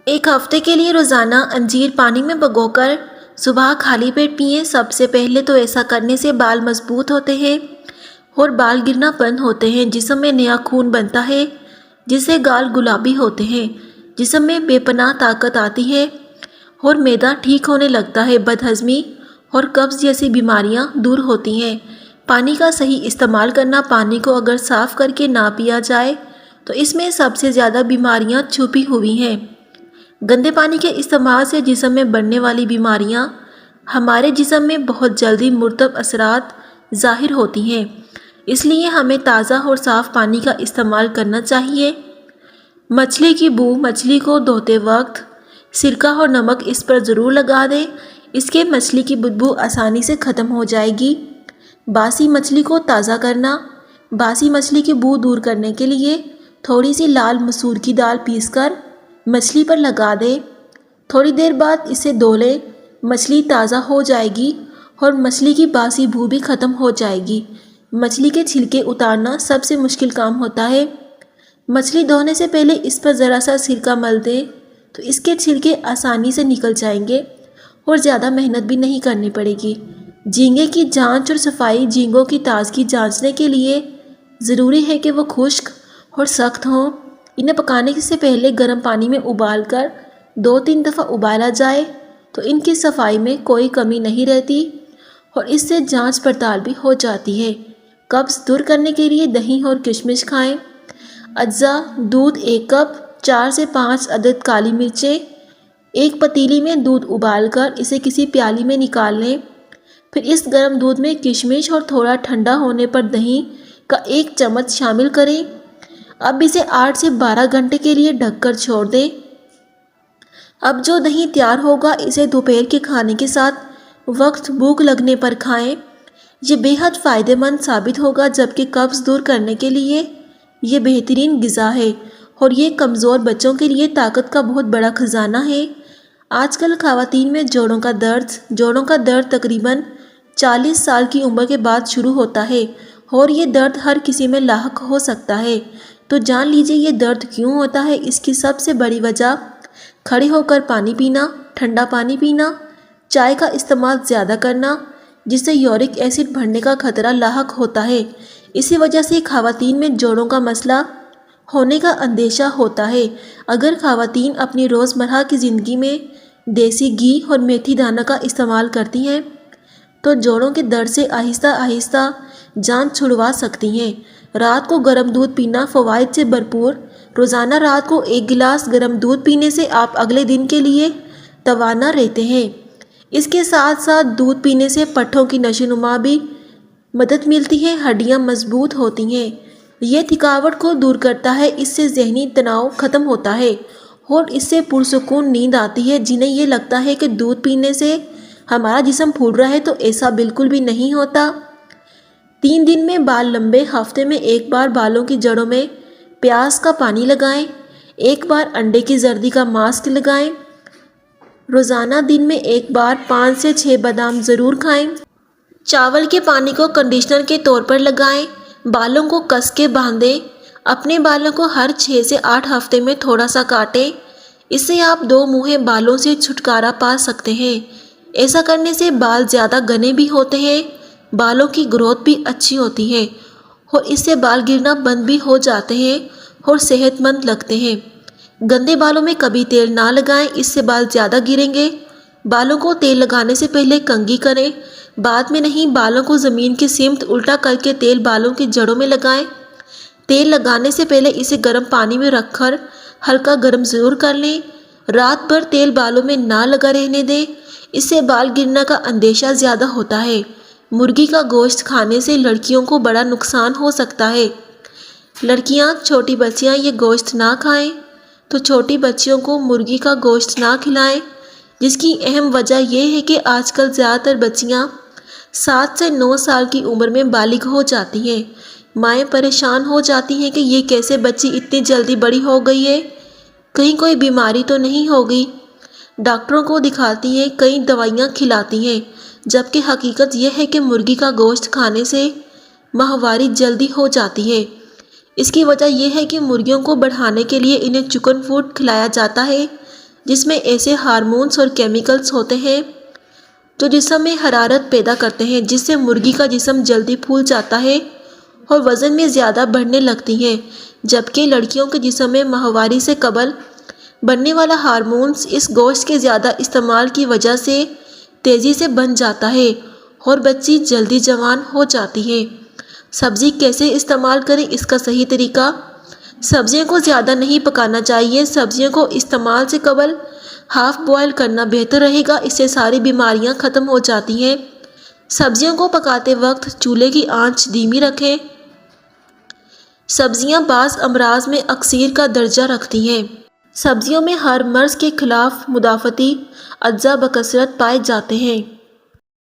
ایک ہفتے کے لیے روزانہ انجیر پانی میں بھگو کر صبح خالی پیٹ پئیں۔ سب سے پہلے تو ایسا کرنے سے بال مضبوط ہوتے ہیں اور بال گرنا بند ہوتے ہیں۔ جسم میں نیا خون بنتا ہے جس سے گال گلابی ہوتے ہیں۔ جسم میں بے پناہ طاقت آتی ہے اور معدہ ٹھیک ہونے لگتا ہے۔ بد ہضمی اور قبض جیسی بیماریاں دور ہوتی ہیں۔ پانی کا صحیح استعمال کرنا۔ پانی کو اگر صاف کر کے نہ پیا جائے تو اس میں سب سے زیادہ بیماریاں چھپی ہوئی ہیں۔ گندے پانی کے استعمال سے جسم میں بڑھنے والی بیماریاں ہمارے جسم میں بہت جلدی مرتب اثرات ظاہر ہوتی ہیں، اس لیے ہمیں تازہ اور صاف پانی کا استعمال کرنا چاہیے۔ مچھلی کی بو، مچھلی کو دھوتے وقت سرکہ اور نمک اس پر ضرور لگا دیں، اس کے مچھلی کی بدبو آسانی سے ختم ہو جائے گی۔ باسی مچھلی کو تازہ کرنا۔ باسی مچھلی کی بو دور کرنے کے لیے تھوڑی سی لال مسور کی دال پیس کر مچھلی پر لگا دیں۔ تھوڑی دیر بعد اسے دھو لیں۔ مچھلی تازہ ہو جائے گی اور مچھلی کی باسی بو بھی ختم ہو جائے گی۔ مچھلی کے چھلکے اتارنا سب سے مشکل کام ہوتا ہے۔ مچھلی دھونے سے پہلے اس پر ذرا سا سرکہ مل دیں تو اس کے چھلکے آسانی سے نکل جائیں گے اور زیادہ محنت بھی نہیں کرنی پڑے گی۔ جھینگے کی جانچ اور صفائی۔ جھینگوں کی تازگی جانچنے کے لیے ضروری ہے کہ وہ خشک اور سخت ہوں۔ انہیں پکانے سے پہلے گرم پانی میں ابال کر 2-3 دفعہ ابالا جائے تو ان کی صفائی میں کوئی کمی نہیں رہتی اور اس سے جانچ پڑتال بھی ہو جاتی ہے۔ قبض دور کرنے کے لیے دہی اور کشمش کھائیں۔ اجزاء: دودھ 1 کپ، 4 سے 5 عدد کالی مرچیں۔ ایک پتیلی میں دودھ ابال کر اسے کسی پیالی میں نکال لیں، پھر اس گرم دودھ میں کشمش اور تھوڑا ٹھنڈا ہونے پر دہی کا 1 چمچ شامل کریں۔ اب اسے 8 سے 12 گھنٹے کے لیے ڈھک کر چھوڑ دیں۔ اب جو دہی تیار ہوگا اسے دوپہر کے کھانے کے ساتھ وقت بھوک لگنے پر کھائیں۔ یہ بے حد فائدہ مند ثابت ہوگا، جبکہ قبض دور کرنے کے لیے یہ بہترین غذا ہے اور یہ کمزور بچوں کے لیے طاقت کا بہت بڑا خزانہ ہے۔ آج کل خواتین میں جوڑوں کا درد تقریباً 40 سال کی عمر کے بعد شروع ہوتا ہے اور یہ درد ہر کسی میں لاحق ہو سکتا ہے۔ تو جان لیجیے یہ درد کیوں ہوتا ہے۔ اس کی سب سے بڑی وجہ کھڑے ہو کر پانی پینا، ٹھنڈا پانی پینا، چائے کا استعمال زیادہ کرنا، جس سے یورک ایسڈ بڑھنے کا خطرہ لاحق ہوتا ہے۔ اسی وجہ سے خواتین میں جوڑوں کا مسئلہ ہونے کا اندیشہ ہوتا ہے۔ اگر خواتین اپنی روزمرہ کی زندگی میں دیسی گھی اور میتھی دانہ کا استعمال کرتی ہیں تو جوڑوں کے درد سے آہستہ آہستہ جان چھڑوا سکتی ہیں۔ رات کو گرم دودھ پینا فوائد سے بھرپور۔ روزانہ رات کو 1 گلاس گرم دودھ پینے سے آپ اگلے دن کے لیے توانا رہتے ہیں۔ اس کے ساتھ ساتھ دودھ پینے سے پٹھوں کی نشو و نما بھی مدد ملتی ہے، ہڈیاں مضبوط ہوتی ہیں۔ یہ تھکاوٹ کو دور کرتا ہے، اس سے ذہنی تناؤ ختم ہوتا ہے اور اس سے پرسکون نیند آتی ہے۔ جنہیں یہ لگتا ہے کہ دودھ پینے سے ہمارا جسم پھول رہا ہے تو ایسا بالکل بھی نہیں ہوتا۔ 3 دن میں بال لمبے۔ ہفتے میں 1 بار بالوں کی جڑوں میں پیاز کا پانی لگائیں۔ 1 بار انڈے کی زردی کا ماسک لگائیں۔ روزانہ دن میں 1 بار 5 سے 6 بادام ضرور کھائیں۔ چاول کے پانی کو کنڈیشنر کے طور پر لگائیں۔ بالوں کو کس کے باندھیں۔ اپنے بالوں کو ہر 6 سے 8 ہفتے میں تھوڑا سا کاٹیں۔ اس سے آپ 2 منھے بالوں سے چھٹکارا پا سکتے ہیں۔ ایسا کرنے سے بال زیادہ گھنے بھی ہوتے ہیں، بالوں کی گروتھ بھی اچھی ہوتی ہے اور اس سے بال گرنا بند بھی ہو جاتے ہیں اور صحت مند لگتے ہیں۔ گندے بالوں میں کبھی تیل نہ لگائیں، اس سے بال زیادہ گریں گے۔ بالوں کو تیل لگانے سے پہلے کنگھی کریں، بعد میں نہیں۔ بالوں کو زمین کی سمت الٹا کر کے تیل بالوں کی جڑوں میں لگائیں۔ تیل لگانے سے پہلے اسے گرم پانی میں رکھ کر ہلکا گرم ضرور کر لیں۔ رات بھر تیل بالوں میں نہ لگا رہنے دیں، اس سے بال گرنا کا اندیشہ زیادہ ہوتا ہے۔ مرغی کا گوشت کھانے سے لڑکیوں کو بڑا نقصان ہو سکتا ہے۔ لڑکیاں، چھوٹی بچیاں یہ گوشت نہ کھائیں تو چھوٹی بچیوں کو مرغی کا گوشت نہ کھلائیں، جس کی اہم وجہ یہ ہے کہ آج کل زیادہ تر بچیاں 7 سے 9 سال کی عمر میں بالغ ہو جاتی ہیں۔ مائیں پریشان ہو جاتی ہیں کہ یہ کیسے بچی اتنی جلدی بڑی ہو گئی ہے، کہیں کوئی بیماری تو نہیں ہوگی۔ ڈاکٹروں کو دکھاتی ہیں، کئی دوائیاں کھلاتی ہیں، جبکہ حقیقت یہ ہے کہ مرغی کا گوشت کھانے سے ماہواری جلدی ہو جاتی ہے۔ اس کی وجہ یہ ہے کہ مرغیوں کو بڑھانے کے لیے انہیں چکن فوڈ کھلایا جاتا ہے، جس میں ایسے ہارمونز اور کیمیکلز ہوتے ہیں جو جسم میں حرارت پیدا کرتے ہیں، جس سے مرغی کا جسم جلدی پھول جاتا ہے اور وزن میں زیادہ بڑھنے لگتی ہے، جبکہ لڑکیوں کے جسم میں ماہواری سے قبل بننے والا ہارمونز اس گوشت کے زیادہ استعمال کی وجہ سے تیزی سے بن جاتا ہے اور بچی جلدی جوان ہو جاتی ہے۔ سبزی کیسے استعمال کریں، اس کا صحیح طریقہ۔ سبزیوں کو زیادہ نہیں پکانا چاہیے۔ سبزیوں کو استعمال سے قبل ہاف بوائل کرنا بہتر رہے گا، اس سے ساری بیماریاں ختم ہو جاتی ہیں۔ سبزیوں کو پکاتے وقت چولہے کی آنچ دھیمی رکھیں۔ سبزیاں بعض امراض میں اکثیر کا درجہ رکھتی ہیں۔ سبزیوں میں ہر مرض کے خلاف مدافعتی اجزا بکثرت پائے جاتے ہیں۔